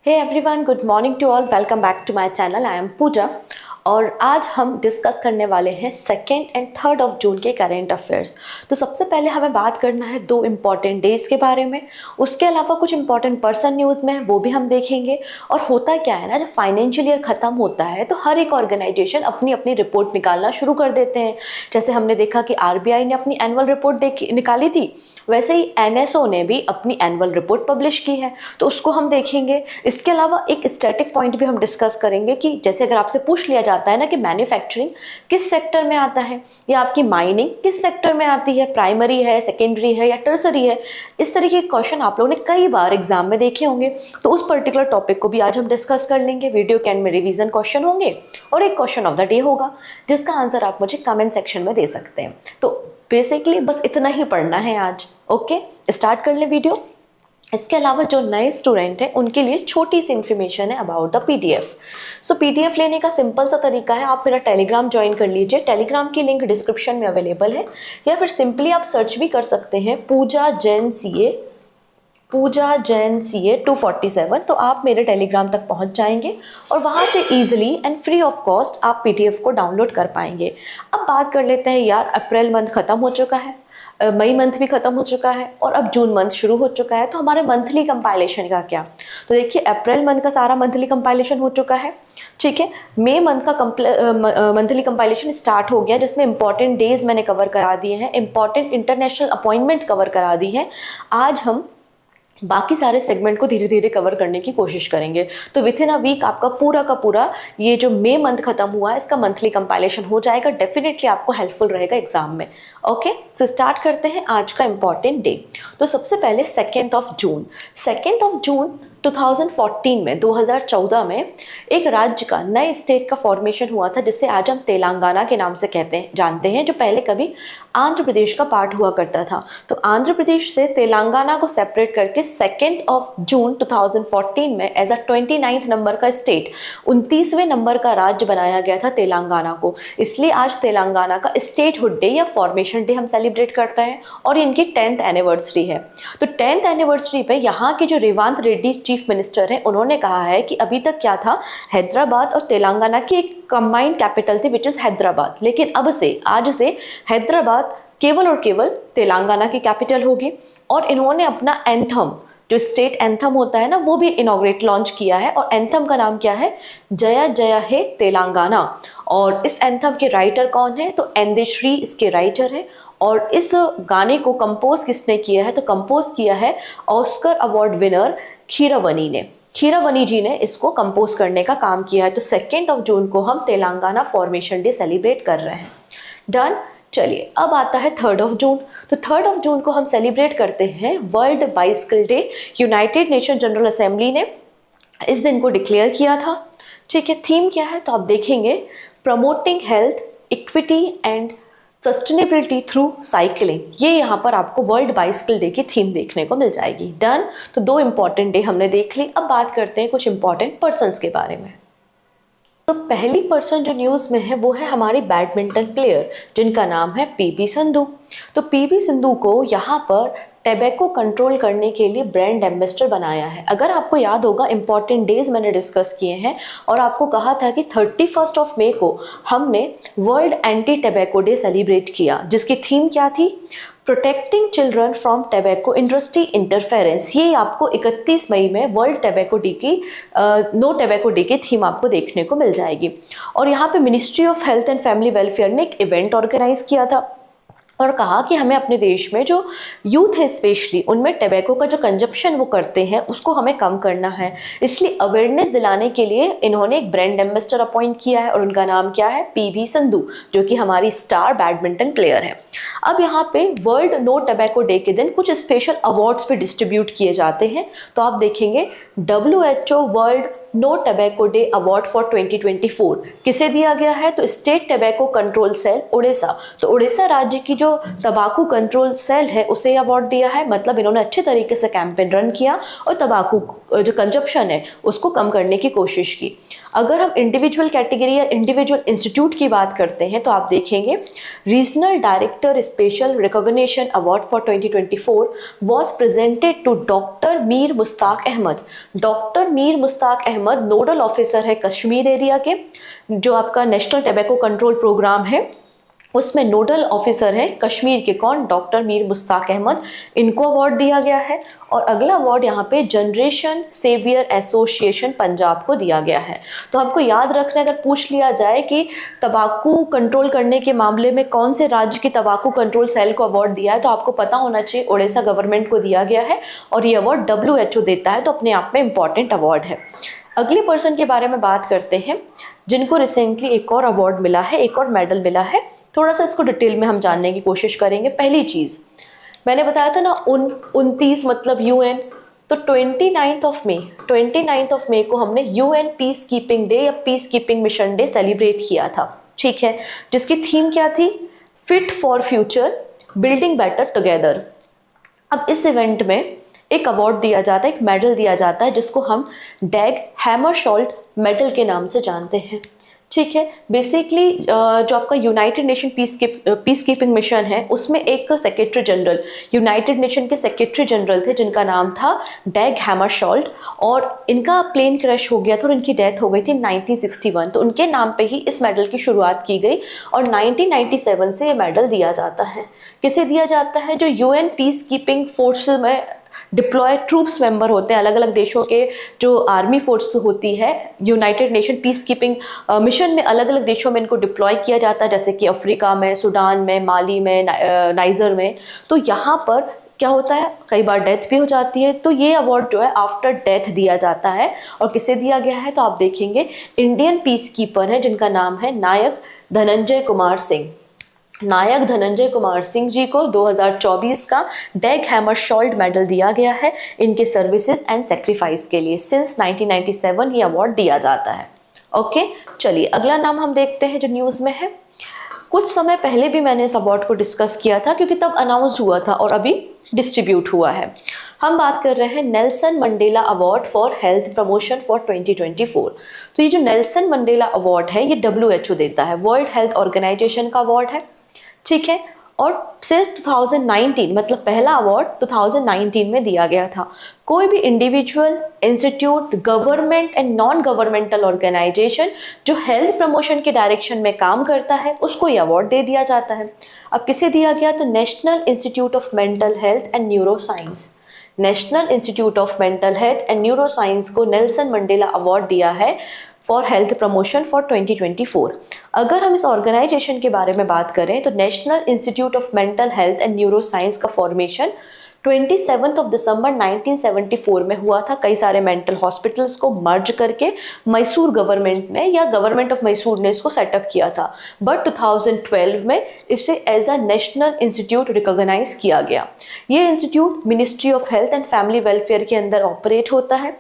Hey everyone, good morning to all. Welcome back to my channel. I am Pooja और आज हम discuss करने वाले हैं 2 एंड 3 ऑफ जून के करेंट अफेयर्स। तो सबसे पहले हमें बात करना है 2 इम्पॉर्टेंट डेज के बारे में। उसके अलावा कुछ इंपॉर्टेंट पर्सन न्यूज़ में वो भी हम देखेंगे। और होता क्या है ना, जब फाइनेंशियल ईयर ख़त्म होता है तो हर एक ऑर्गेनाइजेशन अपनी अपनी रिपोर्ट निकालना शुरू कर देते हैं। जैसे हमने देखा कि आरबीआई ने अपनी एनुअल रिपोर्ट निकाली थी, वैसे ही एनएसओ ने भी अपनी एनुअल रिपोर्ट पब्लिश की है, तो उसको हम देखेंगे। इसके अलावा एक स्टैटिक पॉइंट भी हम डिस्कस करेंगे कि जैसे अगर आपसे पूछ लिया जाता है ना कि मैन्युफैक्चरिंग किस सेक्टर में आता है या आपकी माइनिंग किस सेक्टर में आती है, प्राइमरी है, सेकेंडरी है या टर्सरी है, इस तरीके के क्वेश्चन आप लोगों ने कई बार एग्जाम में देखे होंगे। तो उस पर्टिकुलर टॉपिक को भी आज हम डिस्कस कर लेंगे। वीडियो के एंड में रिवीजन क्वेश्चन होंगे और एक क्वेश्चन ऑफ द डे होगा जिसका आंसर आप मुझे कमेंट सेक्शन में दे सकते हैं। तो बेसिकली बस इतना ही पढ़ना है आज। ओके, स्टार्ट कर ले वीडियो। इसके अलावा जो नए स्टूडेंट हैं उनके लिए छोटी सी इन्फॉर्मेशन है about the PDF. So PDF लेने का सिंपल सा तरीका है, आप मेरा टेलीग्राम ज्वाइन कर लीजिए। टेलीग्राम की लिंक डिस्क्रिप्शन में अवेलेबल है, या फिर सिंपली आप सर्च भी कर सकते हैं पूजा जैन CA 247। तो आप मेरे टेलीग्राम तक पहुंच जाएंगे और वहां से easily and free of cost आप पीडीएफ को डाउनलोड कर पाएंगे। अब बात कर लेते हैं यार, अप्रैल मंथ खत्म हो चुका है, मई मंथ भी खत्म हो चुका है और अब जून मंथ शुरू हो चुका है। तो हमारे मंथली कंपाइलेशन का क्या? तो देखिए, अप्रैल मंथ का सारा मंथली कंपाइलेशन हो चुका है, ठीक है। मई मंथ का मंथली कंपाइलेशन स्टार्ट हो गया, जिसमें इंपॉर्टेंट डेज मैंने कवर करा दिए हैं, इंपॉर्टेंट इंटरनेशनल अपॉइंटमेंट्स कवर करा दी हैं। आज हम बाकी सारे सेगमेंट को धीरे धीरे कवर करने की कोशिश करेंगे। तो विथ इन अ वीक आपका पूरा का पूरा ये जो मई मंथ खत्म हुआ है इसका मंथली कंपाइलेशन हो जाएगा। डेफिनेटली आपको हेल्पफुल रहेगा एग्जाम में। ओके, सो स्टार्ट करते हैं आज का इंपॉर्टेंट डे। तो सबसे पहले 2 ऑफ जून 2014 में 2014 में एक राज्य का, नए स्टेट का फॉर्मेशन हुआ था जिसे आज हम तेलंगाना के नाम से जानते हैं, जो पहले कभी आंध्र प्रदेश का पार्ट हुआ करता था। तो आंध्र प्रदेश से तेलंगाना को सेपरेट करके 2 ऑफ जून 2014 में एज अ 29th नंबर का स्टेट, 29वें नंबर का राज्य बनाया गया था तेलंगाना को। इसलिए आज तेलंगाना का स्टेटहुड डे या फॉर्मेशन डे हम सेलिब्रेट करते हैं और इनकी 10th एनिवर्सरी है। तो 10th एनिवर्सरी पे यहाँ के जो रेवंत रेड्डी चीफ मिनिस्टर हैं, उन्होंने कहा है कि अभी तक क्या था, हैदराबाद और तेलंगाना की एक कंबाइंड कैपिटल थी विच इज हैदराबाद, लेकिन अब से, आज से हैदराबाद केवल और केवल तेलंगाना की कैपिटल होगी। और इन्होंने अपना एंथम, जो स्टेट एंथम होता है ना, वो भी इनॉग्रेट लॉन्च किया है और एंथम का नाम क्या है? जया जया हे तेलंगाना। और इस एंथम के राइटर कौन है? तो एंदेश्री इसके राइटर है। और इस गाने को कंपोज किसने किया है? तो कंपोज किया है ऑस्कर अवार्ड विनर कीरवानी ने। कीरवानी जी ने इसको कंपोज करने का काम किया है। तो 2 ऑफ जून को हम तेलंगाना फॉर्मेशन डे सेलिब्रेट कर रहे हैं। डन। चलिए, अब आता है 3 ऑफ जून। तो 3 ऑफ जून को हम सेलिब्रेट करते हैं world bicycle day. United nation general assembly ने इस दिन को डिक्लेयर किया था, ठीक है। थीम क्या है? तो आप देखेंगे, promoting health, equity and sustainability through cycling. ये यहाँ पर आपको वर्ल्ड बाइसिकल डे की थीम देखने को मिल जाएगी। डन। तो 2 इंपॉर्टेंट डे हमने देख ली। अब बात करते हैं कुछ इंपॉर्टेंट पर्सन्स के बारे में। तो पहली पर्सन जो न्यूज़ में है वो है हमारी बैडमिंटन प्लेयर जिनका नाम है पीवी सिंधु। तो पीवी सिंधु को यहाँ पर टैबेको कंट्रोल करने के लिए ब्रांड एम्बेसडर बनाया है। अगर आपको याद होगा, इंपॉर्टेंट डेज मैंने डिस्कस किए हैं और आपको कहा था कि 31 ऑफ मई को हमने world anti tobacco day celebrate किया, जिसकी थीम क्या थी? Protecting children from tobacco industry interference. ये आपको 31 मई में वर्ल्ड टैबेको डे की नो टैबेको डे की थीम आपको देखने को मिल जाएगी। और यहाँ पे ministry of health and family welfare ने एक इवेंट ऑर्गेनाइज किया था और कहा कि हमें अपने देश में जो यूथ है, स्पेशली उनमें टैबेको का जो कंजप्शन वो करते हैं उसको हमें कम करना है। इसलिए अवेयरनेस दिलाने के लिए इन्होंने एक ब्रांड एम्बेसडर अपॉइंट किया है और उनका नाम क्या है? पीवी सिंधु, जो कि हमारी स्टार बैडमिंटन प्लेयर है। अब यहाँ पे वर्ल्ड नो टैबेको डे के दिन कुछ स्पेशल अवार्ड्स भी डिस्ट्रीब्यूट किए जाते हैं। तो आप देखेंगे, WHO world no tobacco day award for 2024 किसे दिया गया है? तो state tobacco control cell Odisha. तो उड़ीसा राज्य की जो जो तंबाकू कंट्रोल सेल है उसे अवार्ड दिया है, मतलब इन्होंने अच्छे तरीके से कैंपेन रन किया और तंबाकू जो कंजप्शन है उसको कम करने की कोशिश की। अगर हम इंडिविजुअल कैटेगरी या इंडिविजुअल इंस्टीट्यूट की बात करते हैं तो आप देखेंगे regional director special recognition award for 2024 was presented to doctor Mir Mushtaq Ahmad. Doctor Mir Mushtaq Ahmad nodal officer है कश्मीर एरिया के, जो आपका नेशनल टोबैको कंट्रोल प्रोग्राम है उसमें नोडल ऑफिसर है कश्मीर के। कौन? डॉक्टर मीर मुश्ताक अहमद, इनको अवार्ड दिया गया है। और अगला अवार्ड यहाँ पे जनरेशन सेवियर एसोसिएशन पंजाब को दिया गया है। तो हमको याद रखना, अगर पूछ लिया जाए कि तंबाकू कंट्रोल करने के मामले में कौन से राज्य की तंबाकू कंट्रोल सेल को अवार्ड दिया है, तो आपको पता होना चाहिए उड़ीसा गवर्नमेंट को दिया गया है और ये अवार्ड WHO देता है, तो अपने आप में इंपॉर्टेंट अवार्ड है। अगले पर्सन के बारे में बात करते हैं जिनको रिसेंटली एक और अवार्ड मिला है, एक और मेडल मिला है। थोड़ा सा इसको डिटेल में हम जानने की कोशिश करेंगे। पहली चीज़ मैंने बताया था ना 29 मतलब UN, तो 29 मई को हमने UN पीस कीपिंग डे या peace keeping mission day celebrate किया था, ठीक है, जिसकी थीम क्या थी? Fit for future building better together. अब इस इवेंट में एक अवार्ड दिया जाता है, एक मेडल दिया जाता है जिसको हम डैग हैमरशॉल्ट मेडल के नाम से जानते हैं, ठीक है। बेसिकली जो आपका United nation peace keeping mission है उसमें एक सेक्रेटरी जनरल, यूनाइटेड नेशन के सेक्रेटरी जनरल थे जिनका नाम था डैग हैमरशॉल्ट, और इनका प्लेन क्रैश हो गया था और इनकी डेथ हो गई थी 1961। तो उनके नाम पे ही इस मेडल की शुरुआत की गई और 1997 से ये मेडल दिया जाता है। किसे दिया जाता है? जो UN पीस कीपिंग फोर्स में डिप्लॉय ट्रूप्स मेंबर होते हैं, अलग अलग देशों के जो आर्मी फोर्स होती है United nation peace keeping mission में, अलग अलग देशों में इनको डिप्लॉय किया जाता है, जैसे कि अफ्रीका में, सूडान में, माली में, नाइजर में। तो यहाँ पर क्या होता है, कई बार डेथ भी हो जाती है, तो ये अवार्ड जो है आफ्टर डेथ दिया जाता है। और किसे दिया गया है? तो आप देखेंगे इंडियन पीस कीपर है जिनका नाम है नायक धनंजय कुमार सिंह। नायक धनंजय कुमार सिंह जी को 2024 का डैग हैमरशॉल्ट मेडल दिया गया है इनके सर्विसेज एंड सेक्रीफाइस के लिए। सिंस 1997 ये अवार्ड दिया जाता है। ओके, चलिए अगला नाम हम देखते हैं जो न्यूज़ में है। कुछ समय पहले भी मैंने इस अवार्ड को डिस्कस किया था क्योंकि तब अनाउंस हुआ था और अभी डिस्ट्रीब्यूट हुआ है। हम बात कर रहे हैं Nelson Mandela award for health promotion for 2024। तो ये जो नेल्सन मंडेला अवार्ड है ये WHO देता है, वर्ल्ड हेल्थ ऑर्गेनाइजेशन का अवार्ड है, ठीक है। और सिंस 2019 मतलब पहला अवार्ड 2019 में दिया गया था। कोई भी individual, institute, government and non governmental organisation जो हेल्थ प्रमोशन के डायरेक्शन में काम करता है उसको ये अवार्ड दे दिया जाता है। अब किसे दिया गया? तो national institute of mental health and neuro science. National institute of mental health and neuro science को नेल्सन मंडेला अवार्ड दिया है फॉर हेल्थ प्रमोशन फॉर 2024। अगर हम इस ऑर्गेनाइजेशन के बारे में बात करें तो national institute of mental health and neuro science का फॉर्मेशन 27 दिसंबर 1974 में हुआ था। कई सारे मेंटल हॉस्पिटल्स को मर्ज करके मैसूर गवर्नमेंट ने या गवर्नमेंट ऑफ मैसूर ने इसको सेटअप किया था, बट 2012 में इसे as a national institute recognise किया गया। ये institute ministry of health and family welfare के अंदर ऑपरेट होता है।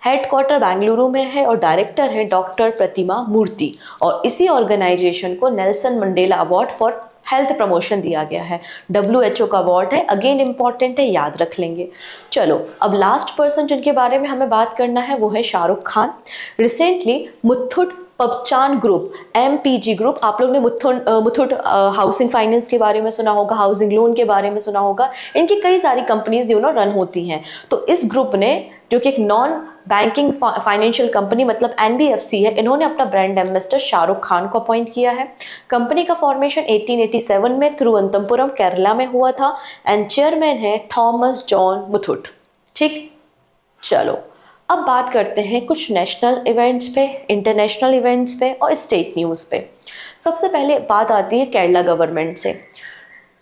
हेडक्वार्टर बेंगलुरु में है और डायरेक्टर है डॉक्टर प्रतिमा मूर्ति। और इसी ऑर्गेनाइजेशन को Nelson Mandela award for health promotion दिया गया है। WHO का अवार्ड है, अगेन इंपॉर्टेंट है, याद रख लेंगे। चलो अब लास्ट पर्सन जिनके बारे में हमें बात करना है वो है Shahrukh Khan. Recently Muthoot Pappachan group, MPG group, आप लोग ने मुथूट हाउसिंग फाइनेंस के बारे में सुना होगा, हाउसिंग लोन के बारे में सुना होगा, इनकी कई सारी कंपनीज रन होती हैं। तो इस ग्रुप ने, जो कि एक नॉन बैंकिंग फाइनेंशियल कंपनी मतलब NBFC है, इन्होंने अपना ब्रांड एम्बेसडर शाहरुख खान को अपॉइंट किया है। कंपनी का फॉर्मेशन 1887 में तिरुवनंतपुरम केरला में हुआ था एंड चेयरमैन है थॉमस जॉन मुथूट, ठीक। चलो अब बात करते हैं कुछ नेशनल इवेंट्स पे, इंटरनेशनल इवेंट्स पे और स्टेट न्यूज़ पे। सबसे पहले बात आती है केरला गवर्नमेंट से।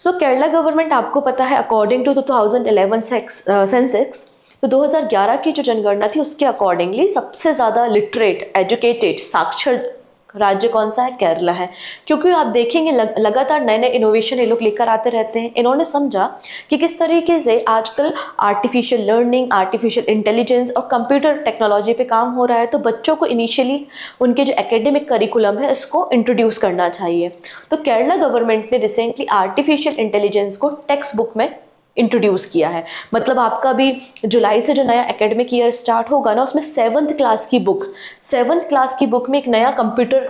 केरला गवर्नमेंट आपको पता है अकॉर्डिंग टू 2011 सेंसेक्स, तो 2011 की जो जनगणना थी उसके अकॉर्डिंगली सबसे ज़्यादा लिटरेट, एजुकेटेड, साक्षर राज्य कौन सा है? केरला है। क्योंकि आप देखेंगे लगातार नए नए इनोवेशन ये लोग लेकर आते रहते हैं। इन्होंने समझा कि किस तरीके से आजकल आर्टिफिशियल लर्निंग, आर्टिफिशियल इंटेलिजेंस और कंप्यूटर टेक्नोलॉजी पे काम हो रहा है, तो बच्चों को इनिशियली उनके जो एकेडमिक करिकुलम है इसको इंट्रोड्यूस करना चाहिए। तो केरला गवर्नमेंट ने रिसेंटली आर्टिफिशियल इंटेलिजेंस को टेक्स्ट बुक में इंट्रोड्यूस किया है। मतलब आपका भी जुलाई से जो नया एकेडमिक ईयर स्टार्ट होगा ना, उसमें 7th क्लास की बुक में एक नया कंप्यूटर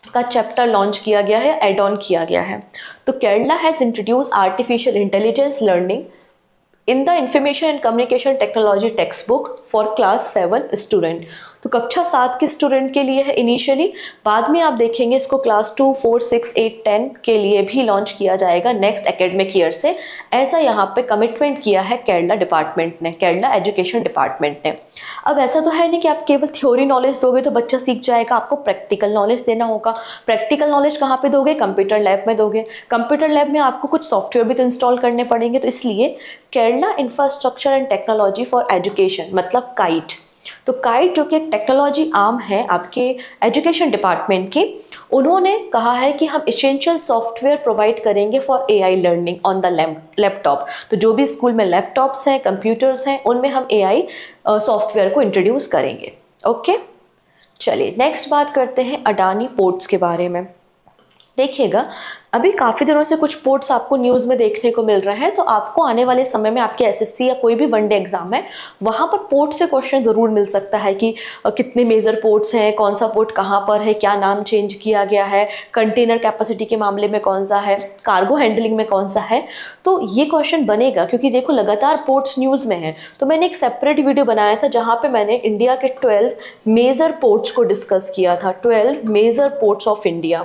का चैप्टर लॉन्च किया गया है, एड ऑन किया गया है। तो Kerala has introduce artificial intelligence learning in the information and communication technology text book for class 7 student. तो कक्षा 7 के स्टूडेंट के लिए है इनिशियली, बाद में आप देखेंगे इसको क्लास 2, 4, 6, 8, 10 के लिए भी लॉन्च किया जाएगा नेक्स्ट एकेडमिक ईयर से। ऐसा यहाँ पे कमिटमेंट किया है केरला डिपार्टमेंट ने, केरला एजुकेशन डिपार्टमेंट ने। अब ऐसा तो है नहीं कि आप केवल थ्योरी नॉलेज दोगे तो बच्चा सीख जाएगा, आपको प्रैक्टिकल नॉलेज देना होगा। प्रैक्टिकल नॉलेज कहाँ पे दोगे? कंप्यूटर लैब में दोगे। कंप्यूटर लैब में आपको कुछ सॉफ्टवेयर भी तो इंस्टॉल करने पड़ेंगे। तो इसलिए Kerala infrastructure and technology for education, मतलब काइट, तो काइट जो कि एक टेक्नोलॉजी आर्म है आपके एजुकेशन डिपार्टमेंट की, उन्होंने कहा है कि हम एसेंशियल सॉफ्टवेयर प्रोवाइड करेंगे for AI learning on the laptop. तो जो भी स्कूल में लैपटॉप्स हैं, कंप्यूटर्स हैं, उनमें हम एआई सॉफ्टवेयर को इंट्रोड्यूस करेंगे। ओके, चलिए नेक्स्ट बात करते हैं अडानी पोर्ट्स के बारे में। देखिएगा, अभी काफ़ी दिनों से कुछ पोर्ट्स आपको न्यूज़ में देखने को मिल रहे हैं। तो आपको आने वाले समय में आपके एसएससी या कोई भी वनडे एग्जाम है, वहाँ पर पोर्ट से क्वेश्चन ज़रूर मिल सकता है कि कितने मेजर पोर्ट्स हैं, कौन सा पोर्ट कहाँ पर है, क्या नाम चेंज किया गया है, कंटेनर कैपेसिटी के मामले में कौन सा है, कार्गो हैंडलिंग में कौन सा है। तो ये क्वेश्चन बनेगा क्योंकि देखो लगातार पोर्ट्स न्यूज़ में है। तो मैंने एक सेपरेट वीडियो बनाया था जहाँ पर मैंने इंडिया के 12 मेजर पोर्ट्स को डिस्कस किया था, 12 मेजर पोर्ट्स ऑफ इंडिया।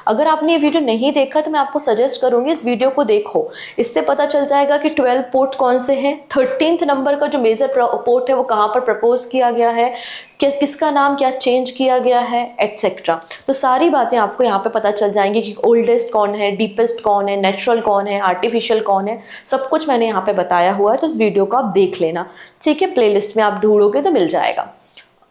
अगर आपने ये वीडियो नहीं देखा तो मैं आपको सजेस्ट करूंगी इस वीडियो को देखो, इससे पता चल जाएगा कि 12 पोर्ट कौन से हैं, 13th नंबर का जो मेजर पोर्ट है वो कहाँ पर प्रपोज किया गया है, किसका नाम क्या चेंज किया गया है, एटसेट्रा। तो सारी बातें आपको यहाँ पे पता चल जाएंगी कि ओल्डेस्ट कौन है, डीपेस्ट कौन है, नेचुरल कौन है, आर्टिफिशियल कौन है, सब कुछ मैंने यहाँ पे बताया हुआ है। तो इस वीडियो को आप देख लेना, ठीक है, प्लेलिस्ट में आप ढूंढोगे तो मिल जाएगा।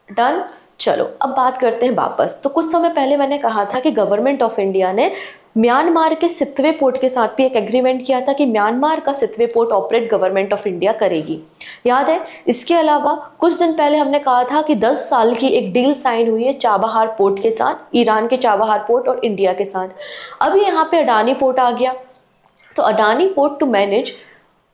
डन। चलो अब बात करते हैं वापस। तो कुछ समय पहले मैंने कहा था कि गवर्नमेंट ऑफ इंडिया ने म्यांमार के सितवे पोर्ट के साथ भी एक एग्रीमेंट किया था कि म्यांमार का Sittwe port operate government of India करेगी, याद है। इसके अलावा कुछ दिन पहले हमने कहा था कि 10 साल की एक डील साइन हुई है चाबहार पोर्ट के साथ, ईरान के चाबहार पोर्ट और इंडिया के साथ। अभी यहाँ पे अडानी पोर्ट आ गया। तो Adani port to manage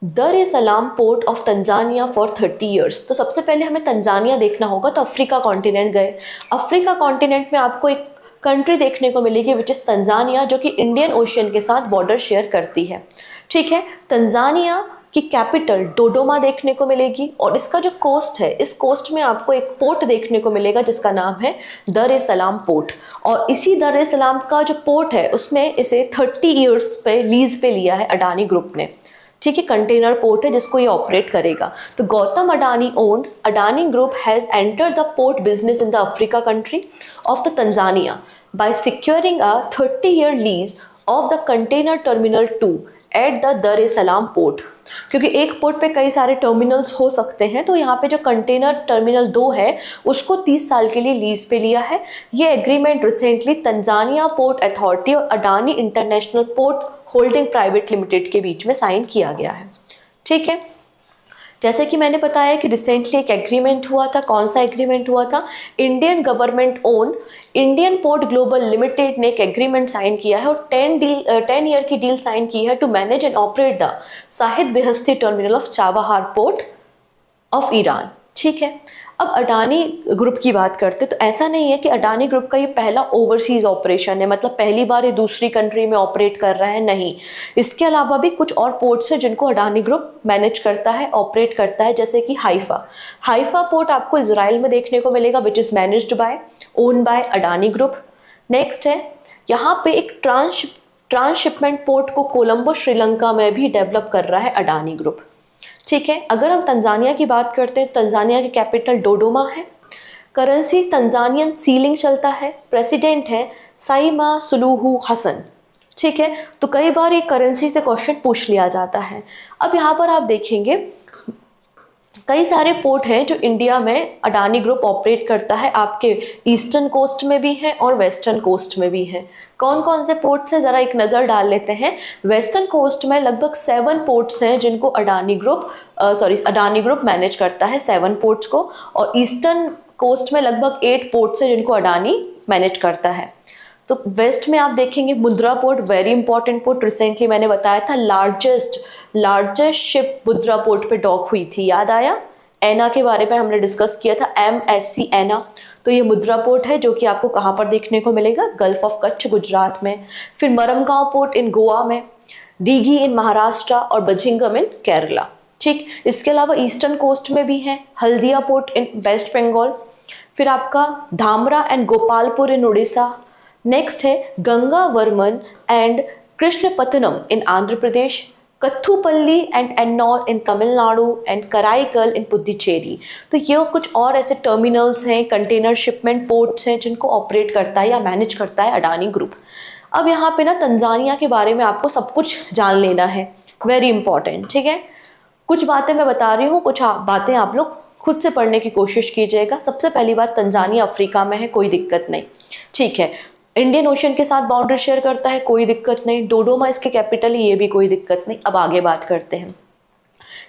there es Salaam port of Tanzania for 30 years. तो सबसे पहले हमें तंजानिया देखना होगा, तो अफ्रीका कॉन्टिनेंट गए। अफ्रीका कॉन्टिनेंट में आपको एक कंट्री देखने को मिलेगी विच इज़ तंजानिया, जो कि इंडियन ओशियन के साथ बॉर्डर शेयर करती है, ठीक है। तंजानिया की कैपिटल डोडोमा देखने को मिलेगी और इसका जो कोस्ट है, इस कोस्ट में आपको एक पोर्ट देखने को मिलेगा जिसका नाम है दर ए सलाम पोर्ट। और इसी दर ए सलाम का जो पोर्ट है उसमें इसे 30 ईयर्स पे लीज पे लिया है अडानी ग्रुप ने, ठीक है। कंटेनर पोर्ट है जिसको ये ऑपरेट करेगा। तो Gautam Adani owned Adani group has entered the port business in the Africa country of the Tanzania by securing a 30-year lease of the container terminal 2 at the Dar es Salaam port. क्योंकि एक port पे कई सारे terminals हो सकते हैं, तो यहाँ पे जो कंटेनर टर्मिनल 2 है उसको 30 साल के लिए लीज पे लिया है। ये agreement recently Tanzania port authority और Adani international port holding private limited के बीच में साइन किया गया है, ठीक है। जैसे कि मैंने बताया कि रिसेंटली एक एग्रीमेंट हुआ था। कौन सा एग्रीमेंट हुआ था? Indian government own Indian port global limited ने एक एग्रीमेंट साइन किया है और 10 ईयर की डील साइन की है to manage and operate the Shahid Beheshti terminal of Chabahar port of Iran, ठीक है। अब अडानी ग्रुप की बात करते तो ऐसा नहीं है कि अडानी ग्रुप का ये पहला ओवरसीज ऑपरेशन है, मतलब पहली बार ये दूसरी कंट्री में ऑपरेट कर रहा है, नहीं। इसके अलावा भी कुछ और पोर्ट्स हैं जिनको अडानी ग्रुप मैनेज करता है, ऑपरेट करता है, जैसे कि हाइफा पोर्ट आपको इजराइल में देखने को मिलेगा which is managed by own by Adani group. Next है यहाँ पे एक ट्रांसशिपमेंट पोर्ट को कोलंबो श्रीलंका में भी डेवलप कर रहा है अडानी ग्रुप, ठीक है। अगर हम तंजानिया की बात करते हैं, तंजानिया की कैपिटल डोडोमा है, करेंसी तंजानियन सीलिंग चलता है, प्रेसिडेंट है साइमा सुलूहू हसन, ठीक है। तो कई बार ये करेंसी से क्वेश्चन पूछ लिया जाता है। अब यहाँ पर आप देखेंगे कई सारे पोर्ट हैं जो इंडिया में अडानी ग्रुप ऑपरेट करता है, आपके ईस्टर्न कोस्ट में भी है और वेस्टर्न कोस्ट में भी है। कौन कौन से पोर्ट्स हैं, ज़रा एक नज़र डाल लेते हैं। वेस्टर्न कोस्ट में लगभग 7 पोर्ट्स हैं जिनको अडानी ग्रुप मैनेज करता है, 7 पोर्ट्स को। और ईस्टर्न कोस्ट में लगभग 8 पोर्ट्स हैं जिनको अडानी मैनेज करता है। तो वेस्ट में आप देखेंगे Mundra port, very important port, recently मैंने बताया था लार्जेस्ट शिप मुंद्रा पोर्ट पे डॉक हुई थी, याद आया। एना के बारे में हमने डिस्कस किया था, MSC एना। तो ये मुंद्रा पोर्ट है जो कि आपको कहाँ पर देखने को मिलेगा, गल्फ ऑफ कच्छ गुजरात में। फिर मरमगांव पोर्ट इन गोवा में, दीघी इन महाराष्ट्र और बझिंगम इन केरला। ठीक, इसके अलावा ईस्टर्न कोस्ट में भी है हल्दिया पोर्ट इन वेस्ट बंगाल। फिर आपका Dhamra and Gopalpur in Orissa. Next है Gangavaram and Krishnapatnam in Andhra Pradesh, Kattupalli and Ennore in Tamil Nadu and Karaikal in Puducherry. तो ये कुछ और ऐसे टर्मिनल्स हैं, कंटेनर शिपमेंट पोर्ट्स हैं जिनको ऑपरेट करता है या मैनेज करता है अडानी ग्रुप। अब यहाँ पे ना तंजानिया के बारे में आपको सब कुछ जान लेना है, वेरी इंपॉर्टेंट। ठीक है, कुछ बातें मैं बता रही हूँ, कुछ बातें आप लोग खुद से पढ़ने की कोशिश कीजिएगा। सबसे पहली बात, तंजानिया अफ्रीका में है, कोई दिक्कत नहीं। ठीक है, इंडियन ओशन के साथ बाउंड्री शेयर करता है, कोई दिक्कत नहीं। डोडोमा इसके कैपिटल है, ये भी कोई दिक्कत नहीं। अब आगे बात करते हैं,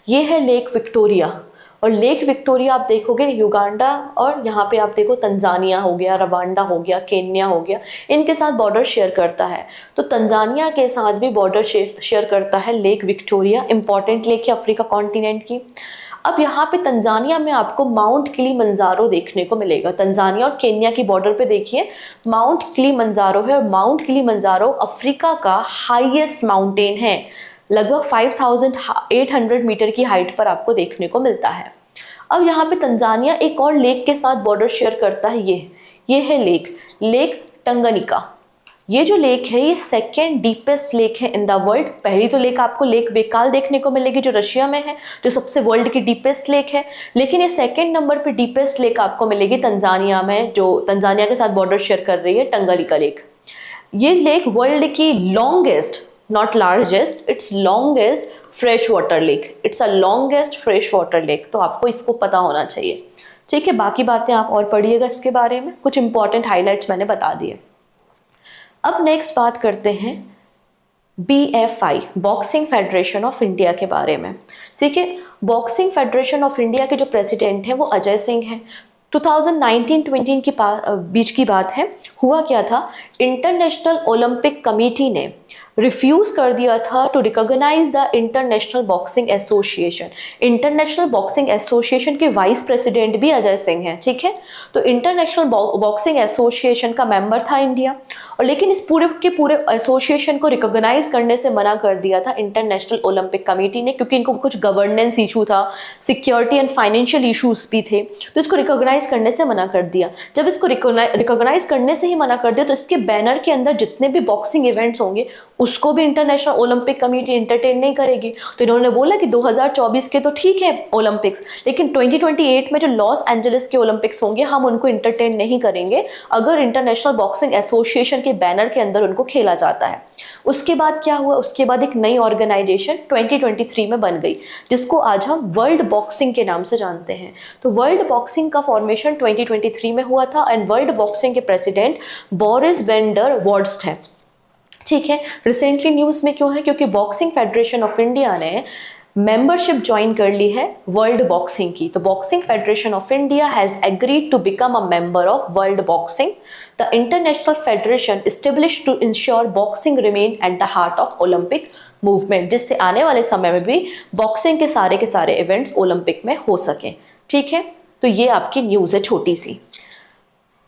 ये है लेक विक्टोरिया। और लेक विक्टोरिया आप देखोगे युगांडा, और यहाँ पे आप देखो तंजानिया हो गया, रवांडा हो गया, केन्या हो गया, इनके साथ बॉर्डर शेयर करता है। तो तंजानिया के साथ भी बॉर्डर शेयर करता है लेक विक्टोरिया, इंपॉर्टेंट लेक है अफ्रीका कॉन्टिनेंट की। अब यहाँ पे तंजानिया में आपको माउंट किलिमंजारो देखने को मिलेगा। तंजानिया और केन्या की बॉर्डर पे देखिए माउंट किलिमंजारो है, और माउंट किलिमंजारो अफ्रीका का हाईएस्ट माउंटेन है, लगभग 5800 मीटर की हाइट पर आपको देखने को मिलता है। अब यहाँ पे तंजानिया एक और लेक के साथ बॉर्डर शेयर करता है, ये है लेक टंगनिका। ये जो लेक है ये सेकेंड डीपेस्ट लेक है इन द वर्ल्ड। पहली तो लेक आपको लेक बेकाल देखने को मिलेगी जो रशिया में है, जो सबसे वर्ल्ड की डीपेस्ट लेक है। लेकिन ये सेकेंड नंबर पे डीपेस्ट लेक आपको मिलेगी तंजानिया में, जो तंजानिया के साथ बॉर्डर शेयर कर रही है, टंगलिका लेक। ये लेक वर्ल्ड की longest, not largest, it's longest fresh water lake, it's a longest fresh water lake. तो आपको इसको पता होना चाहिए। ठीक है, बाकी बातें आप और पढ़िएगा इसके बारे में, कुछ इंपॉर्टेंट हाईलाइट्स मैंने बता दिए। अब नेक्स्ट बात करते हैं BFI, boxing Federation of India के बारे में। देखिए, बॉक्सिंग फेडरेशन ऑफ इंडिया के जो प्रेसिडेंट हैं वो अजय सिंह हैं। 2019-20 की बीच की बात है, हुआ क्या था, इंटरनेशनल ओलंपिक कमेटी ने रिफ्यूज कर दिया था to recognise the International Boxing Association. International Boxing Association के वाइस प्रेसिडेंट भी अजय सिंह हैं। ठीक है, तो इंटरनेशनल बॉक्सिंग एसोसिएशन का मेंबर था इंडिया, और लेकिन इस पूरे के पूरे एसोसिएशन को रिकॉग्नाइज करने से मना कर दिया था इंटरनेशनल ओलंपिक कमेटी ने, क्योंकि इनको कुछ गवर्नेंस इशू था, सिक्योरिटी एंड फाइनेंशियल इशूज भी थे, तो इसको रिकॉग्नाइज करने से मना कर दिया। जब इसको रिकॉग्नाइज करने से ही मना कर दिया तो इसके बैनर के अंदर जितने भी बॉक्सिंग इवेंट्स होंगे उसको भी इंटरनेशनल ओलंपिक कमेटी एंटरटेन नहीं करेगी। तो इन्होंने बोला कि 2024 के तो ठीक है ओलंपिक्स, लेकिन 2028 में जो लॉस एंजलिस के ओलंपिक्स होंगे हम उनको एंटरटेन नहीं करेंगे अगर इंटरनेशनल बॉक्सिंग एसोसिएशन के बैनर के अंदर उनको खेला जाता है। उसके बाद क्या हुआ, उसके बाद एक नई ऑर्गेनाइजेशन 2023 में बन गई, जिसको आज हम वर्ल्ड बॉक्सिंग के नाम से जानते हैं। तो वर्ल्ड बॉक्सिंग का फॉर्मेशन 2023 में हुआ था, एंड वर्ल्ड बॉक्सिंग के प्रेसिडेंट बोरिस वैन डर वॉर्स्ट हैं। ठीक है, रिसेंटली न्यूज़ में क्यों है, क्योंकि बॉक्सिंग फेडरेशन ऑफ इंडिया ने मेंबरशिप ज्वाइन कर ली है वर्ल्ड बॉक्सिंग की। तो Boxing Federation of India has agreed to become a member of World Boxing, the International Federation established to ensure boxing remain at the heart of Olympic movement, जिससे आने वाले समय में भी बॉक्सिंग के सारे इवेंट्स ओलंपिक में हो सकें। ठीक है, तो ये आपकी न्यूज़ है छोटी सी।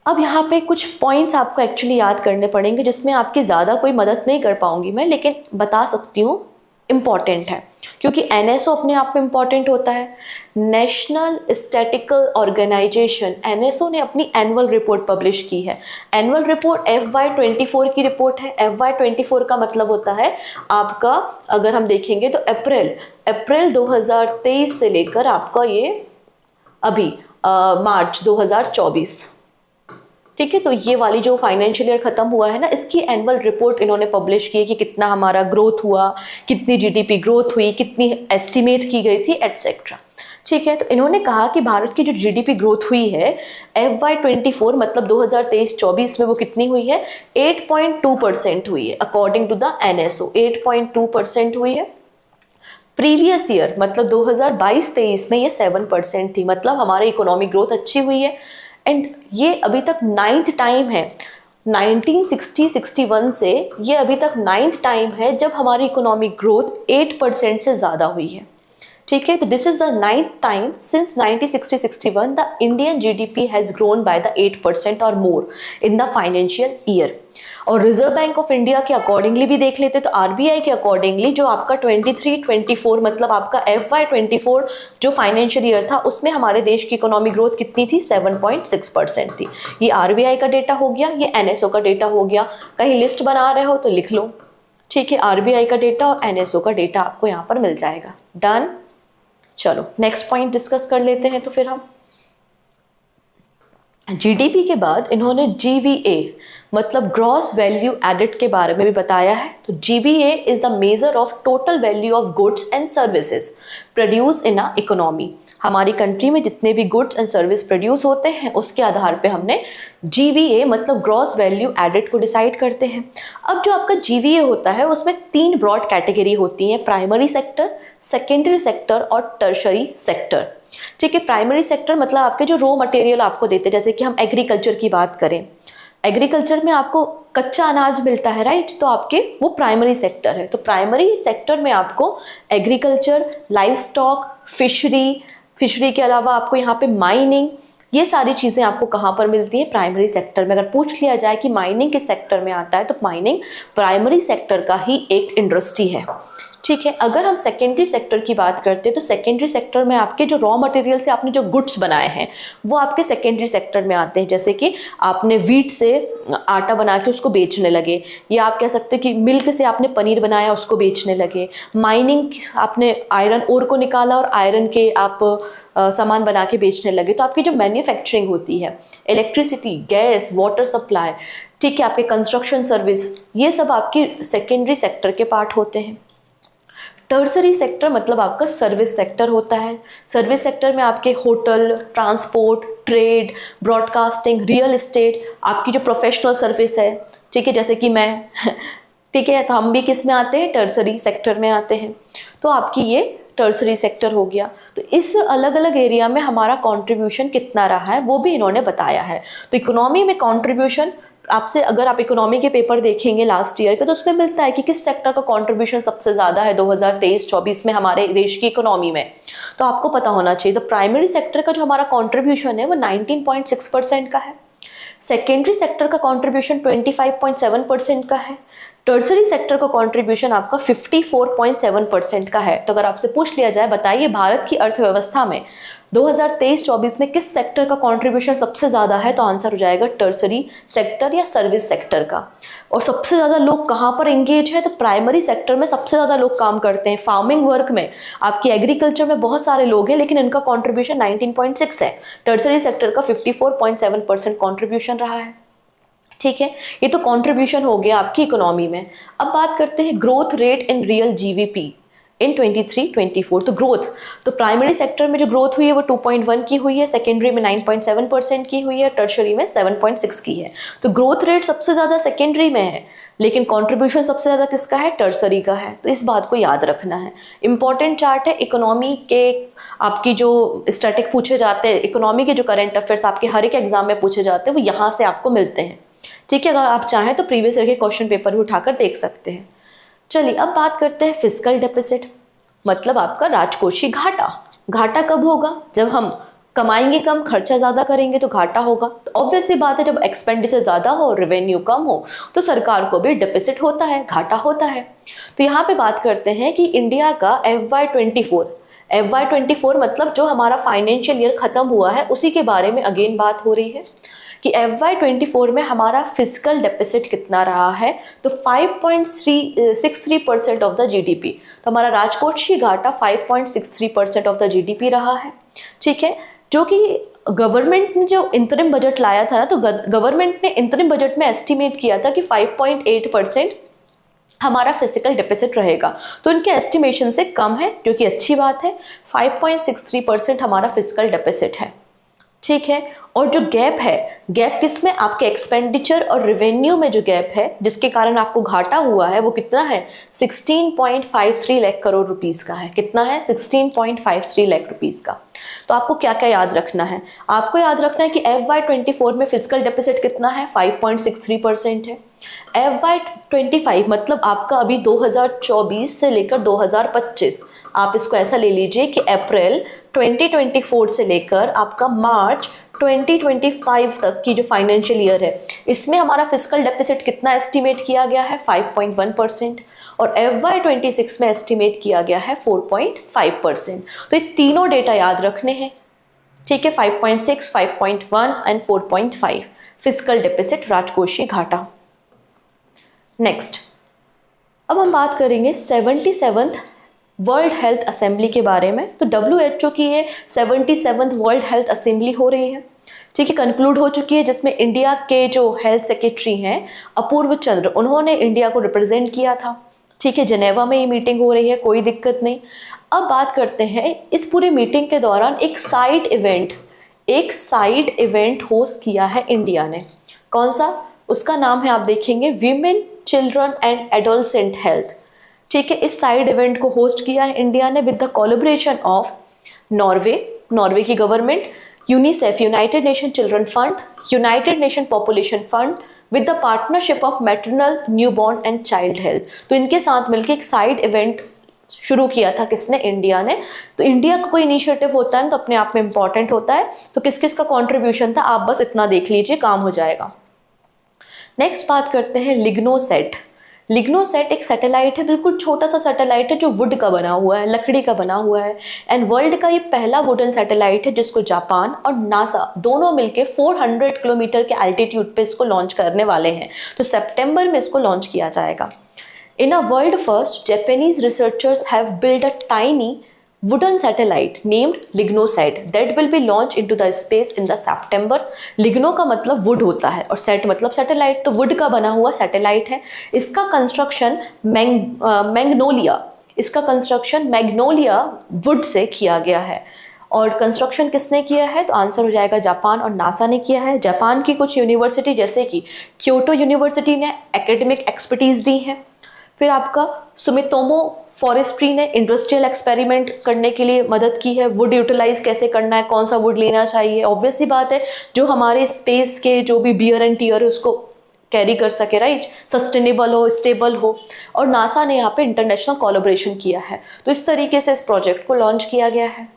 अब यहाँ पे कुछ पॉइंट्स आपको एक्चुअली याद करने पड़ेंगे, जिसमें आपकी ज़्यादा कोई मदद नहीं कर पाऊंगी मैं, लेकिन बता सकती हूँ इम्पॉर्टेंट है, क्योंकि NSO अपने आप में इम्पॉर्टेंट होता है। नेशनल स्टैटिकल ऑर्गेनाइजेशन NSO ने अपनी एनुअल रिपोर्ट पब्लिश की है। एनुअल रिपोर्ट FY24 की रिपोर्ट है। FY24 का मतलब होता है आपका, अगर हम देखेंगे तो अप्रैल 2023 से लेकर आपका ये अभी मार्च 2024। ठीक है, तो ये वाली जो फाइनेंशियल ईयर खत्म हुआ है ना, इसकी एनुअल रिपोर्ट इन्होंने पब्लिश की है कि कितना हमारा ग्रोथ हुआ, कितनी GDP ग्रोथ हुई, कितनी एस्टिमेट की गई थी, एटसेट्रा। ठीक है, तो इन्होंने कहा कि भारत की जो जीडीपी ग्रोथ हुई है FY24 मतलब 2023-24 में वो कितनी हुई है, 8.2% हुई है अकॉर्डिंग टू द NSO, 8.2% हुई है। प्रीवियस ईयर मतलब 2022-23 में ये 7% थी, मतलब हमारी इकोनॉमिक ग्रोथ अच्छी हुई है। एंड ये अभी तक 9th टाइम है, 1960-61 से ये अभी तक 9th टाइम है जब हमारी इकोनॉमिक ग्रोथ 8% से ज़्यादा हुई है। ठीक है, तो this is the 9th time since 1960-61 the Indian GDP has grown by the 8% और मोर इन द फाइनेंशियल ईयर। और रिजर्व बैंक ऑफ इंडिया के अकॉर्डिंगली भी देख लेते तो आरबीआई के अकॉर्डिंगली जो आपका 23-24 मतलब आपका FY24 जो फाइनेंशियल ईयर था उसमें हमारे देश की इकोनॉमिक ग्रोथ कितनी थी, 7.6% थी। ये आरबीआई का डेटा हो गया, ये एनएसओ का डेटा हो गया। कहीं लिस्ट बना रहे हो तो लिख लो, ठीक है, आरबीआई का डेटा और एनएसओ का डेटा आपको यहाँ पर मिल जाएगा। डन। चलो नेक्स्ट पॉइंट डिस्कस कर लेते हैं। तो फिर हम जीडीपी के बाद इन्होंने जीवीए मतलब ग्रॉस वैल्यू एडेड के बारे में भी बताया है। तो GVA is the measure of total value of goods and services produce in a economy. हमारी कंट्री में जितने भी गुड्स एंड सर्विस प्रोड्यूस होते हैं उसके आधार पे हमने जीवीए मतलब ग्रॉस वैल्यू एडेड को डिसाइड करते हैं। अब जो आपका जीवीए होता है उसमें 3 ब्रॉड कैटेगरी होती हैं, प्राइमरी सेक्टर, सेकेंडरी सेक्टर और टर्शरी सेक्टर। ठीक है, प्राइमरी सेक्टर मतलब आपके जो रॉ मटेरियल आपको देते हैं, जैसे कि हम एग्रीकल्चर की बात करें, एग्रीकल्चर में आपको कच्चा अनाज मिलता है, राइट, तो आपके वो प्राइमरी सेक्टर है। तो प्राइमरी सेक्टर में आपको एग्रीकल्चर, लाइव स्टॉक, फिशरी के अलावा आपको यहाँ पे माइनिंग, ये सारी चीज़ें आपको कहाँ पर मिलती हैं, प्राइमरी सेक्टर में। अगर पूछ लिया जाए कि माइनिंग किस सेक्टर में आता है तो माइनिंग प्राइमरी सेक्टर का ही एक इंडस्ट्री है। ठीक है, अगर हम सेकेंडरी सेक्टर की बात करते हैं तो सेकेंडरी सेक्टर में आपके जो रॉ मटेरियल से आपने जो गुड्स बनाए हैं वो आपके सेकेंडरी सेक्टर में आते हैं। जैसे कि आपने वीट से आटा बना के उसको बेचने लगे, या आप कह सकते हैं कि मिल्क से आपने पनीर बनाया उसको बेचने लगे। माइनिंग, आपने आयरन ओर को निकाला और आयरन के आप सामान बना के बेचने लगे। तो आपकी जो मैन्युफैक्चरिंग होती है, इलेक्ट्रिसिटी, गैस, वाटर सप्लाई, ठीक है, आपके कंस्ट्रक्शन सर्विस, ये सब आपकी सेकेंडरी सेक्टर के पार्ट होते हैं। टर्सरी सेक्टर मतलब आपका सर्विस सेक्टर होता है। सर्विस सेक्टर में आपके hotel, transport, trade, broadcasting, real estate, आपकी जो प्रोफेशनल सर्विस है, ठीक है, जैसे कि मैं ठीक है, तो हम भी किस में आते हैं, टर्सरी सेक्टर में आते हैं। तो आपकी ये टर्सरी सेक्टर हो गया। तो इस अलग अलग एरिया में हमारा कंट्रीब्यूशन कितना रहा है वो भी इन्होंने बताया है। तो इकोनॉमी में कंट्रीब्यूशन आपसे, अगर आप इकोनॉमी के पेपर देखेंगे लास्ट ईयर के तो उसमें मिलता है कि किस सेक्टर का कंट्रीब्यूशन सबसे ज़्यादा है 2023-24 में हमारे देश की इकोनॉमी में। तो आपको पता होना चाहिए, तो प्राइमरी सेक्टर का जो हमारा कंट्रीब्यूशन है वो 19.6% का है। सेकेंडरी सेक्टर का कंट्रीब्यूशन 25.7% का है। टर्सरी सेक्टर का कंट्रीब्यूशन आपका 54.7% का है। तो अगर आपसे पूछ लिया जाए बताइए भारत की अर्थव्यवस्था में 2023-24 में किस सेक्टर का कंट्रीब्यूशन सबसे ज़्यादा है, तो आंसर हो जाएगा टर्सरी सेक्टर या सर्विस सेक्टर का। और सबसे ज़्यादा लोग कहाँ पर एंगेज है, तो प्राइमरी सेक्टर में सबसे ज़्यादा लोग काम करते हैं। फार्मिंग वर्क में, आपकी एग्रीकल्चर में बहुत सारे लोग हैं लेकिन इनका कॉन्ट्रीब्यूशन 19.6 है। टर्सरी सेक्टर का 54.7% कॉन्ट्रीब्यूशन रहा है। ठीक है, ये तो कंट्रीब्यूशन हो गया आपकी इकोनॉमी में। अब बात करते हैं growth rate in real GVP in 23-24। तो ग्रोथ, तो प्राइमरी सेक्टर में जो ग्रोथ हुई है वो 2.1 की हुई है, सेकेंडरी में 9.7% की हुई है, टर्शरी में 7.6 की है। तो ग्रोथ रेट सबसे ज़्यादा सेकेंडरी में है लेकिन कंट्रीब्यूशन सबसे ज़्यादा किसका है, टर्सरी का है। तो इस बात को याद रखना है। इंपॉर्टेंट चार्ट है इकोनॉमी के, आपकी जो स्टैटिक पूछे जाते हैं, इकोनॉमी के जो करंट अफेयर्स आपके हर एक एग्जाम में पूछे जाते हैं वो यहाँ से आपको मिलते हैं। ठीक है, अगर आप चाहें तो प्रीवियस ईयर के क्वेश्चन पेपर भी उठाकर देख सकते हैं। चलिए अब बात करते हैं फिस्कल डेफिसिट, मतलब आपका राजकोषीय घाटा। घाटा कब होगा, जब हम कमाएंगे कम, खर्चा ज़्यादा करेंगे तो घाटा होगा। तो ऑब्वियस सी बात है, जब एक्सपेंडिचर ज़्यादा हो, रेवेन्यू कम हो तो सरकार को भी डेफिसिट होता है, घाटा होता है। तो यहाँ पे बात करते हैं कि इंडिया का FY24 मतलब जो हमारा फाइनेंशियल ईयर खत्म हुआ है उसी के बारे में अगेन बात हो रही है कि FY24 में हमारा फिस्कल डेफिसिट कितना रहा है, तो 5.63% ऑफ द जीडीपी। तो हमारा राजकोषीय घाटा 5.63% ऑफ द जीडीपी रहा है। ठीक है, जो कि गवर्नमेंट ने जो इंतरिम बजट लाया था ना, तो गवर्नमेंट ने इंतरिम बजट में एस्टिमेट किया था कि 5.8% हमारा फिजिकल डेफिसिट रहेगा। तो इनके एस्टिमेशन से कम है, जो कि अच्छी बात है। 5.63% हमारा फिजिकल डेफिसिट है, ठीक है। और जो गैप है, गैप किसमें, आपके एक्सपेंडिचर और रेवेन्यू में जो गैप है जिसके कारण आपको घाटा हुआ है, वो कितना है, 16.53 लाख करोड़ रुपीस का है। कितना है, 16.53 लाख रुपीस का। तो आपको क्या क्या याद रखना है, आपको याद रखना है कि FY24 में फिजिकल डेफिसिट कितना है, 5.63% है। FY25 मतलब आपका अभी 2024 से लेकर 2025, आप इसको ऐसा ले लीजिए कि अप्रैल 2024 से लेकर आपका मार्च 2025 तक की जो फाइनेंशियल ईयर है, इसमें हमारा फिजिकल डेफिसिट कितना एस्टिमेट किया गया है, 5.1%। और FY26 में एस्टिमेट किया गया है 4.5%। तो ये तीनों डेटा याद रखने हैं, ठीक है, 5.6, 5.1 एंड 4.5 फिजिकल डेफिसिट, राजकोषीय घाटा। नेक्स्ट, अब हम बात करेंगे 77th वर्ल्ड हेल्थ असेंबली के बारे में। तो WHO की ये 77th वर्ल्ड हेल्थ असेंबली हो रही है, ठीक है, कंक्लूड हो चुकी है, जिसमें इंडिया के जो हेल्थ सेक्रेटरी हैं अपूर्व चंद्र, उन्होंने इंडिया को रिप्रेजेंट किया था, ठीक है। जेनेवा में ये मीटिंग हो रही है, कोई दिक्कत नहीं। अब बात करते हैं, इस पूरी मीटिंग के दौरान एक साइड इवेंट होस्ट किया है इंडिया ने। कौन सा, उसका नाम है, आप देखेंगे, women children and adolescent health, ठीक है। इस साइड इवेंट को होस्ट किया है इंडिया ने with the collaboration of Norway की government, UNICEF United Nation children fund, United Nation population fund, with the partnership of maternal newborn and child health. तो इनके साथ मिलकर एक साइड इवेंट शुरू किया था, किसने, इंडिया ने। तो इंडिया का कोई इनिशिएटिव होता है तो अपने आप में इंपॉर्टेंट होता है। तो किस किस का कॉन्ट्रीब्यूशन था, आप बस इतना देख लीजिए, काम हो जाएगा। नेक्स्ट बात करते हैं लिग्नोसेट। लिग्नोसेट एक सैटेलाइट है, बिल्कुल छोटा सा सैटेलाइट है जो वुड का बना हुआ है, लकड़ी का बना हुआ है। एंड वर्ल्ड का ये पहला वुडन सैटेलाइट है जिसको जापान और नासा दोनों मिलके 400 किलोमीटर के एल्टीट्यूड पे इसको लॉन्च करने वाले हैं। तो सितंबर में इसको लॉन्च किया जाएगा। In a world first, Japanese researchers have built a tiny wooden satellite named LignoSat that will be launched into the space in the September। Ligno का मतलब वुड होता है और सेट मतलब सैटेलाइट, तो वुड का बना हुआ सैटेलाइट है। इसका कंस्ट्रक्शन मैग्नोलिया वुड से किया गया है। और कंस्ट्रक्शन किसने किया है, तो आंसर हो जाएगा जापान और नासा ने किया है। जापान की कुछ यूनिवर्सिटी जैसे कि क्योटो यूनिवर्सिटी ने एकेडमिक एक्सपर्टीज दी है। फिर आपका सुमितोमो फॉरेस्ट्री ने इंडस्ट्रियल एक्सपेरिमेंट करने के लिए मदद की है, वुड यूटिलाइज कैसे करना है, कौन सा वुड लेना चाहिए। ऑब्वियस सी बात है, जो हमारे स्पेस के जो भी बियर एंड टीयर है उसको कैरी कर सके, राइट, सस्टेनेबल हो, स्टेबल हो। और नासा ने यहाँ पे इंटरनेशनल कोलैबोरेशन किया है। तो इस तरीके से इस प्रोजेक्ट को लॉन्च किया गया है।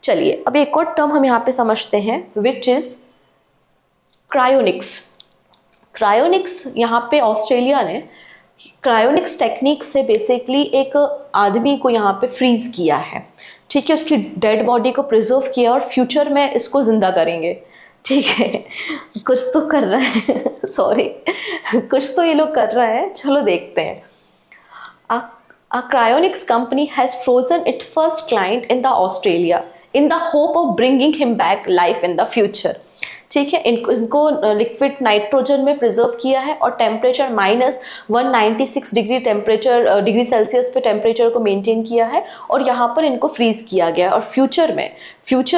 चलिए, अब एक और टर्म हम यहाँ पे समझते हैं, विच इज क्रायोनिक्स। क्रायोनिक्स यहाँ पे ऑस्ट्रेलिया ने क्रायोनिक्स टेक्निक से बेसिकली एक आदमी को यहाँ पे फ्रीज किया है, ठीक है, उसकी डेड बॉडी को प्रिजर्व किया और फ्यूचर में इसको जिंदा करेंगे, ठीक है। कुछ तो कर रहा है सॉरी कुछ तो ये लोग कर रहा है, चलो देखते हैं। A cryonics company has frozen its first client in the Australia in the hope of bringing him back life in the future। ठीक है, इनको लिक्विड नाइट्रोजन में प्रिजर्व किया है और टेम्परेचर -196 डिग्री सेल्सियस पे टेम्परेचर को मेंटेन किया है और यहाँ पर इनको फ्रीज किया गया है। और फ्यूचर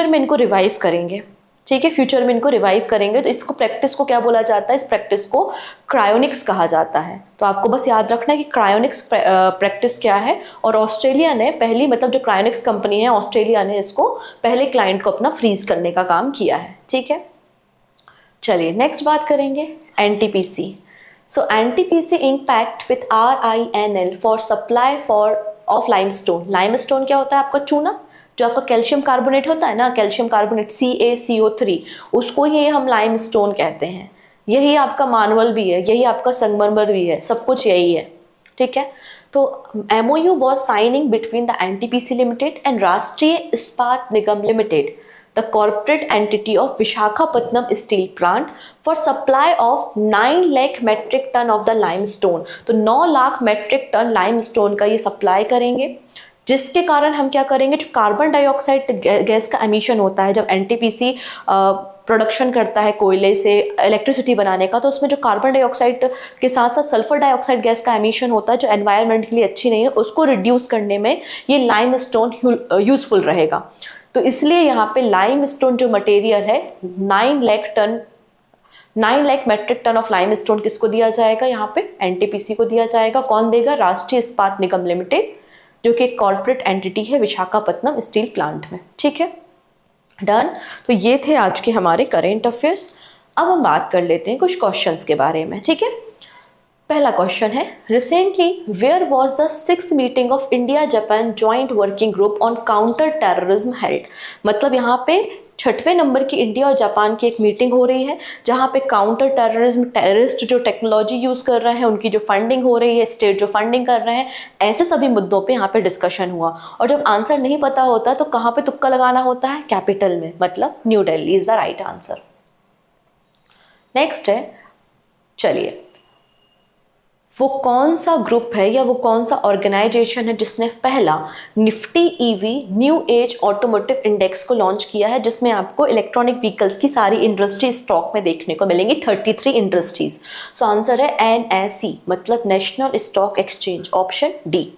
में इनको रिवाइव करेंगे, ठीक है, फ्यूचर में इनको रिवाइव करेंगे। तो इसको प्रैक्टिस को क्या बोला जाता है, इस प्रैक्टिस को क्रायोनिक्स कहा जाता है। तो आपको बस याद रखना है कि क्रायोनिक्स प्रैक्टिस क्या है। और ऑस्ट्रेलिया ने पहली, मतलब जो क्रायोनिक्स कंपनी है ऑस्ट्रेलिया ने इसको पहले क्लाइंट को अपना फ्रीज करने का काम किया है, ठीक है। चलिए नेक्स्ट बात करेंगे NTPC। So NTPC impact with RINL for supply of limestone. Limestone क्या होता है, आपका चूना, जो आपका कैल्शियम कार्बोनेट होता है ना, कैल्शियम कार्बोनेट CaCO3, उसको ही हम लाइमस्टोन कहते हैं। यही आपका मार्बल भी है, यही आपका संगमरमर भी है, सब कुछ यही है, ठीक है। तो MOU was signing between the NTPC Limited and राष्ट्रीय इस्पात निगम limited, the corporate entity of Visakhapatnam Steel Plant, for supply of 9 lakh metric ton of the limestone। तो 9 लाख मेट्रिक टन लाइमस्टोन का ये सप्लाई करेंगे, जिसके कारण हम क्या करेंगे, जो कार्बन डाइऑक्साइड गैस का एमिशन होता है जब NTPC प्रोडक्शन करता है कोयले से इलेक्ट्रिसिटी बनाने का, तो उसमें जो कार्बन डाइऑक्साइड के साथ साथ सल्फर डाइऑक्साइड गैस का एमिशन होता है जो एनवायरनमेंट के लिए अच्छी नहीं है, उसको रिड्यूस करने में ये लाइमस्टोन यूजफुल रहेगा। तो इसलिए यहाँ पे लाइमस्टोन जो मटेरियल है 9 lakh metric ton of limestone किसको दिया जाएगा, यहाँ पे एनटीपीसी को दिया जाएगा। कौन देगा, राष्ट्रीय इस्पात निगम लिमिटेड, जो कि एक कॉर्पोरेट एंटिटी है विशाखापट्टनम स्टील प्लांट में। ठीक है, डन। तो ये थे आज के हमारे करेंट अफेयर्स। अब हम बात कर लेते हैं कुछ क्वेश्चंस के बारे में। ठीक है, पहला क्वेश्चन है, recently where was the 6th meeting of India Japan joint working group on counter terrorism held. मतलब यहाँ पे 6वें नंबर की इंडिया और जापान की एक मीटिंग हो रही है जहाँ पे काउंटर टेररिज्म, टेररिस्ट जो टेक्नोलॉजी यूज कर रहे हैं उनकी जो फंडिंग हो रही है, स्टेट जो फंडिंग कर रहे हैं, ऐसे सभी मुद्दों पे यहाँ पे डिस्कशन हुआ। और जब आंसर नहीं पता होता तो कहाँ पे तुक्का लगाना होता है, कैपिटल में, मतलब new Delhi is the right answer. Next है, चलिए, वो कौन सा ग्रुप है या वो कौन सा ऑर्गेनाइजेशन है जिसने पहला Nifty EV new age automotive index को लॉन्च किया है, जिसमें आपको इलेक्ट्रॉनिक व्हीकल्स की सारी इंडस्ट्री स्टॉक में देखने को मिलेंगी, 33 इंडस्ट्रीज। सो आंसर है NSE, मतलब national stock exchange, option D.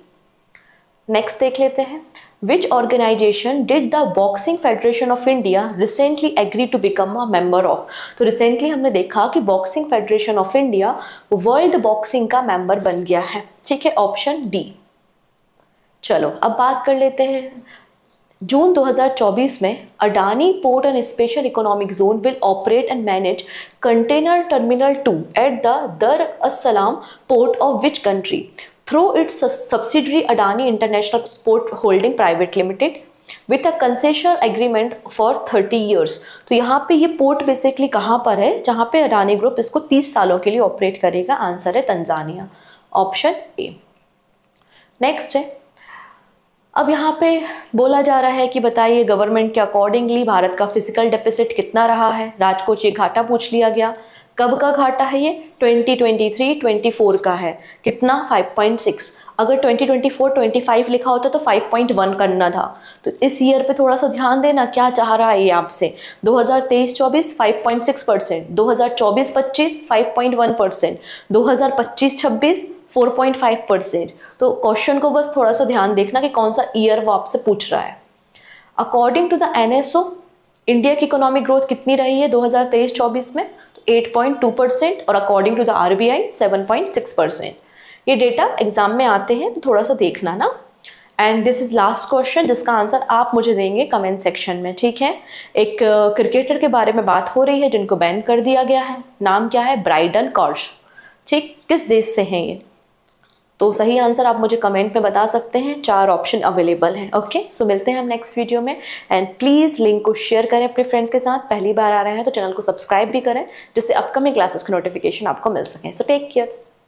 Next देख लेते हैं, Which organization did the Boxing Federation of India recently agree to become a member of? तो रिसेंटली हमने देखा कि boxing Federation of India world boxing का मेंबर बन गया है। ठीक है, ऑप्शन डी। चलो अब बात कर लेते हैं, जून 2024 में Adani port and special economic zone will operate and manage container terminal 2 at the Dar es Salaam port of which country through its subsidiary Adani International Port Holding Private Limited with a concession agreement for 30 years। तो यहाँ पे ये port basically कहाँ पर है जहाँ पे Adani group इसको 30 सालों के लिए ऑपरेट करेगा। आंसर है तंजानिया, ऑप्शन ए। नेक्स्ट है, अब यहाँ पे बोला जा रहा है कि बताइए गवर्नमेंट के अकॉर्डिंगली भारत का फिजिकल डेफिसिट कितना रहा है। राजकोट ये घाटा पूछ लिया गया, कब का घाटा है ये, 2023-24 का है, कितना, 5.6। अगर 2024-25 लिखा होता तो 5.1 करना था। तो इस ईयर पे थोड़ा सा ध्यान देना, क्या चाह रहा है ये आपसे। 2023-24 5.6%, 2024-25 5.1%, 2025-26 4.5%। तो क्वेश्चन को बस थोड़ा सा ध्यान देखना कि कौन सा ईयर वो आपसे पूछ रहा है। According to the NSO India की इकोनॉमिक ग्रोथ कितनी रही है 2023-24 में, 8.2%, और अकॉर्डिंग टू द RBI 7.6%। ये डेटा एग्जाम में आते हैं तो थोड़ा सा देखना ना। And this is last question जिसका आंसर आप मुझे देंगे कमेंट सेक्शन में। ठीक है, एक क्रिकेटर के बारे में बात हो रही है जिनको बैन कर दिया गया है, नाम क्या है, ब्राइडन कॉर्श। ठीक, किस देश से हैं ये, तो सही आंसर आप मुझे कमेंट में बता सकते हैं। 4 ऑप्शन अवेलेबल हैं। ओके, सो मिलते हैं हम नेक्स्ट वीडियो में। एंड प्लीज़ लिंक को शेयर करें अपने फ्रेंड्स के साथ। पहली बार आ रहे हैं तो चैनल को सब्सक्राइब भी करें जिससे अपकमिंग क्लासेस की नोटिफिकेशन आपको मिल सके। So take care.